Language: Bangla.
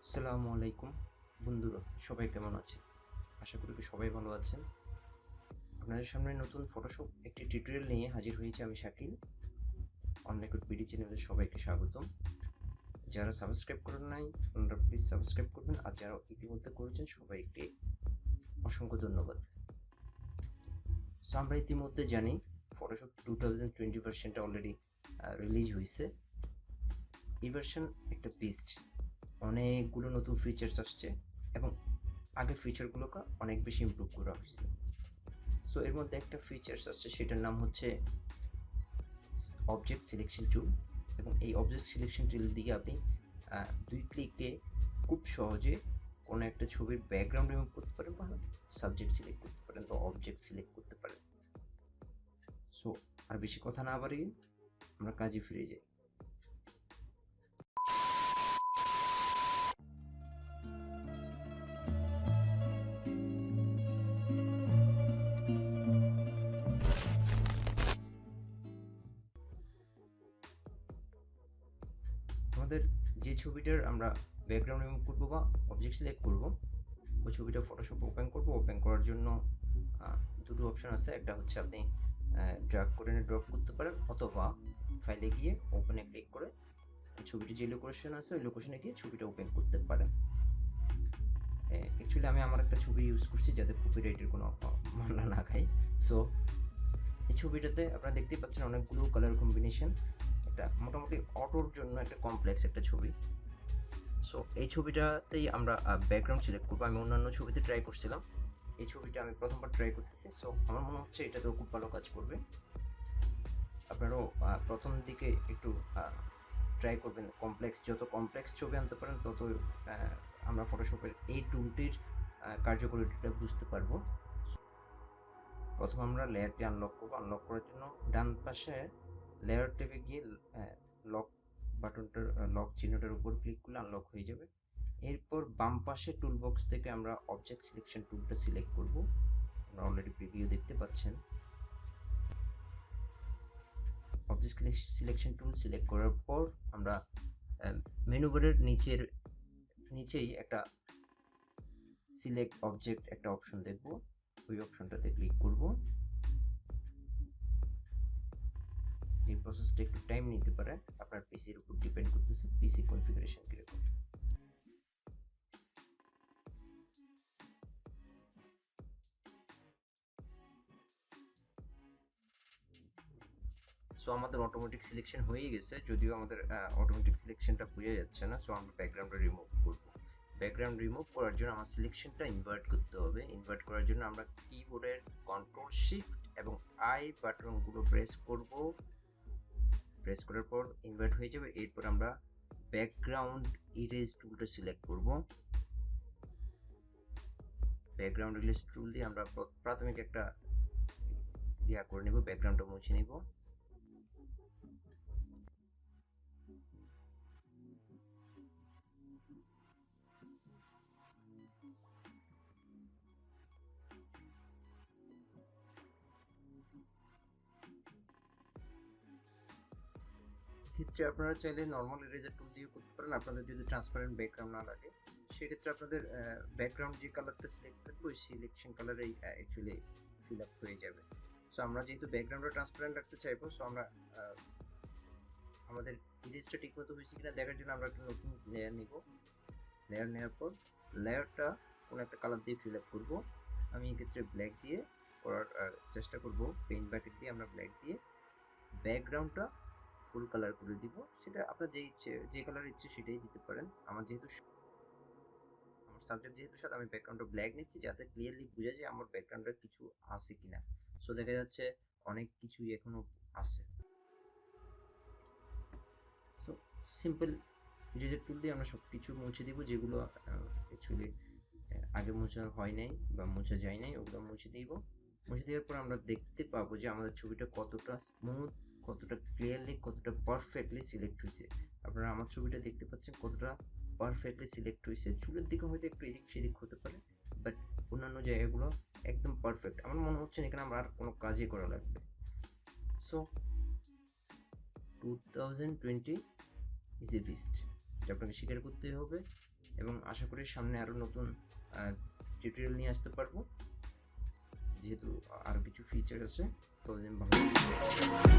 আসসালামু আলাইকুম বন্ধুরা, সবাই কেমন আছেন? আশা করি কি সবাই ভালো আছেন। আপনাদের সামনে নতুন ফটোশপ একটি টিউটোরিয়াল নিয়ে হাজির হয়েছি আমি শাকিল। অনরেকর্ড বিডি চ্যানেলে সবাইকে স্বাগতম। যারা সাবস্ক্রাইব করেন নাই আপনারা প্লিজ সাবস্ক্রাইব করবেন, আর যারা ইতিমধ্যে করেছেন সবাইকে অসংখ্য ধন্যবাদ। সো আমরা ইতিমধ্যে জানি ফটোশপ 2020 ভার্সনটা অলরেডি রিলিজ হয়েছে। এই ভার্সন একটা বিস্ট, অনেকগুলো নতুন ফিচার্স আসছে এবং আগের ফিচারগুলোকে অনেক বেশি ইমপ্রুভ করা হয়েছে। সো এর মধ্যে একটা ফিচার্স আসছে, সেটার নাম হচ্ছে অবজেক্ট সিলেকশন টুল। এবং এই অবজেক্ট সিলেকশন টুল দিয়ে আপনি 2 ক্লিকে খুব সহজে কোনো একটা ছবির ব্যাকগ্রাউন্ড রিমুভ করতে পারেন, বা সাবজেক্ট সিলেক্ট করতে পারেন, বা অবজেক্ট সিলেক্ট করতে পারেন। সো আর বেশি কথা না বাড়িয়ে আমরা কাজে ফিরে যাই। আমাদের যে ছবিটার আমরা ব্যাকগ্রাউন্ড রিমুভ করবো বা অবজেক্ট সিলেক্ট করবো, ওই ছবিটা ফটোশপ ওপেন করব। ওপেন করার জন্য দুটো অপশন আছে। একটা হচ্ছে আপনি ড্র্যাগ করে নিয়ে ড্রপ করতে পারেন, অথবা ফাইলে গিয়ে ওপেনে ক্লিক করে ছবিটি যে লোকেশন আছে ওই লোকেশনে গিয়ে ছবিটা ওপেন করতে পারেন। অ্যাকচুয়ালি আমি আমার একটা ছবি ইউজ করছি যাতে কপিরাইটের কোনো মামলা না খাই। সো এই ছবিটাতে আপনারা দেখতেই পাচ্ছেন অনেকগুলো কালার কম্বিনেশন, একটা মোটামুটি অটোর জন্য একটা কমপ্লেক্স একটা ছবি। সো এই ছবিটাতেই আমরা ব্যাকগ্রাউন্ড সিলেক্ট করবো। আমি অন্যান্য ছবিতে ট্রাই করছিলাম, এই ছবিটা আমি প্রথমবার ট্রাই করতেছি। সো আমার মনে হচ্ছে এটাতেও খুব ভালো কাজ করবে। আপনারাও প্রথম দিকে একটু ট্রাই করবেন। যত কমপ্লেক্স ছবি আনতে পারেন তত আমরা ফটোশপের এই টুলটির কার্যকারিতাটা বুঝতে পারবো। প্রথম আমরা লেয়ারটি আনলক করবো। আনলক করার জন্য ডান পাশে লেয়ার ট্যাবে গিয়ে লক বাটনটার লক চিহ্নটার উপর ক্লিক করলে আনলক হয়ে যাবে। এরপর বাম পাশে টুল বক্স থেকে আমরা অবজেক্ট সিলেকশন টুলটা সিলেক্ট করব। আপনারা অলরেডি প্রিভিউ দেখতে পাচ্ছেন। অবজেক্ট সিলেকশন টুল সিলেক্ট করার পর আমরা মেনু বারের নিচেই একটা সিলেক্ট অবজেক্ট একটা অপশন দেখব, ওই অপশনটাতে ক্লিক করব। এই প্রসেসটা একটু টাইম নিতে পারে, আপনার পিসির উপর ডিপেন্ড করতেছে পিসি কনফিগারেশন কিরকম। সো আমাদের অটোমেটিক সিলেকশন হয়ে গেছে, যদিও আমাদের অটোমেটিক সিলেকশনটা বোঝা যাচ্ছে না। সো আমরা ব্যাকগ্রাউন্ডটা রিমুভ করব। ব্যাকগ্রাউন্ড রিমুভ করার জন্য আমার সিলেকশনটা ইনভার্ট করতে হবে। ইনভার্ট করার জন্য আমরা কিবোর্ডের কন্ট্রোল শিফট এবং আই বাটনগুলো প্রেস করব। প্রেস করার পর ইনভার্ট হয়ে যাবে। এরপর আমরা ব্যাকগ্রাউন্ড ইরেজ টুলটা সিলেক্ট করব। ব্যাকগ্রাউন্ড ইরেজ টুল দিয়ে আমরা প্রাথমিক একটা করে নেব, ব্যাকগ্রাউন্ডটা মুছে নেব। ক্ষেত্রে আপনারা চাইলে নর্মাল ইরেজার টুল দিয়ে করতে পারেন, আপনাদের যদি ট্রান্সপারেন্ট ব্যাকগ্রাউন্ড না লাগে। সেক্ষেত্রে আপনাদের ব্যাকগ্রাউন্ড যে কালারটা সিলেক্ট থাকবে ওই সিলেকশন কালারেই অ্যাকচুয়ালি ফিল আপ হয়ে যাবে। সো আমরা যেহেতু ব্যাকগ্রাউন্ডটা ট্রান্সপারেন্ট রাখতে চাইবো, সো আমরা আমাদের ইরেজটা ঠিকমতো হয়েছে কিনা দেখার জন্য আমরা একটা নতুন লেয়ার নিব। লেয়ার নেওয়ার পর লেয়ারটা কোনো একটা কালার দিয়ে ফিল আপ করবো। আমি এক্ষেত্রে ব্ল্যাক দিয়ে করার চেষ্টা করব। পেইন্ট বাকেট দিয়ে আমরা ব্ল্যাক দিয়ে ব্যাকগ্রাউন্ডটা ফুল কালার করে দিব। সেটা আপনার যে ইচ্ছে, যে কালার ইচ্ছে সেটাই দিতে পারেন। আমার সাবজেক্ট যেহেতু সাদা, আমি ব্যাকগ্রাউন্ডটা ব্ল্যাক নিচ্ছি যাতে ক্লিয়ারলি বোঝা যায় আমার ব্যাকগ্রাউন্ডে কিছু আছে কিনা। সো দেখা যাচ্ছে অনেক কিছুই এখনো আছে। সো সিম্পল ইরেজার টুল দিয়ে আমরা সব কিছু মুছে দিব যেগুলো অ্যাকচুয়ালি আগে মোছা হয় নাই বা মোছা যায় নাই, ওগুলো মুছে দিব। মুছে দেওয়ার পর আমরা দেখতে পাবো যে আমাদের ছবিটা কতটা স্মুথ, কতটা ক্লিয়ারলি, কতটা পারফেক্টলি সিলেক্ট হয়েছে। আপনারা আমার ছবিটা দেখতে পাচ্ছেন কতটা পারফেক্টলি সিলেক্ট হয়েছে। চুলের দিকে হয়তো একটু এদিক সেদিক হতে পারে, বাট অন্যান্য জায়গাগুলো একদম পারফেক্ট। আমার মনে হচ্ছে এখানে আমার আর কোনো কাজই করা লাগবে। সো 2020 ইজ এ বিস্ট, এটা আপনাকে স্বীকার করতে হবে। এবং আশা করি সামনে আরও নতুন টিউটোরিয়াল নিয়ে আসতে পারবো, যেহেতু টিউটোরিয়াল নিয়ে আসতে পারবো, যেহেতু আরও কিছু ফিচার আছে। ততদিন ভালো থাকবেন।